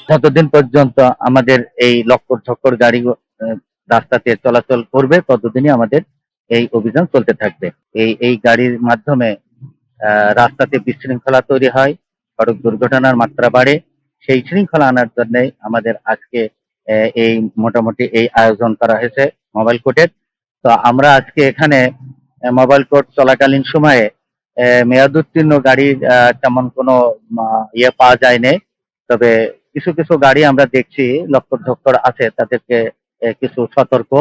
যতদিন পর্যন্ত আমাদের এই লক্কর ঝক্কর গাড়ি রাস্তাতে চলাচল করবে ততদিনই আমাদের এই অভিযান চলতে থাকবে। এই গাড়ির মাধ্যমে রাস্তাতে বিশৃঙ্খলা তৈরি হয়, সড়ক দুর্ঘটনার মাত্রা বাড়ে। সেই শৃঙ্খলা আনার জন্য আমাদের আজকে এই মোটামুটি এই আয়োজন করা হয়েছে মোবাইল কোর্টের। তো আমরা আজকে এখানে মোবাইল কোর্ট চলাকালীন সময়ে মেয়াদোত্তীর্ণ গাড়ির তেমন কোনো ইয়ে পাওয়া যায়নি। তবে কিছু কিছু গাড়ি আমরা দেখছি লক্কর ঝক্কর আছে, তাদেরকে কিছু সতর্ক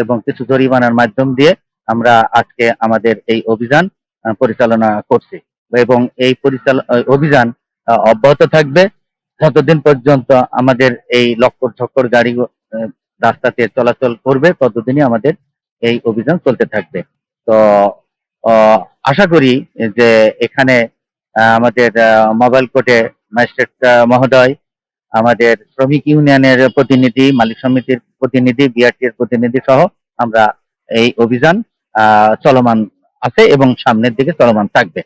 এবং কিছু জরিমানার মাধ্যম দিয়ে আমরা আজকে আমাদের এই অভিযান পরিচালনা করছি এবং এই অভিযান অব্যাহত থাকবে যতদিন পর্যন্ত আমাদের এই লক্কর ঝক্কর গাড়ি রাস্তাতে চলাচল করবে ততদিনই আমাদের এই অভিযান চলতে থাকবে। তো আহ, আশা করি যে এখানে আমাদের মোবাইল কোর্টে ম্যাজিস্ট্রেট মহোদয়, আমাদের শ্রমিক ইউনিয়নের প্রতিনিধি, মালিক সমিতির প্রতিনিধি, বিআরটির প্রতিনিধি সহ আমরা এই অভিযান চলমান আছে এবং সামনের দিকে চলমান থাকবে।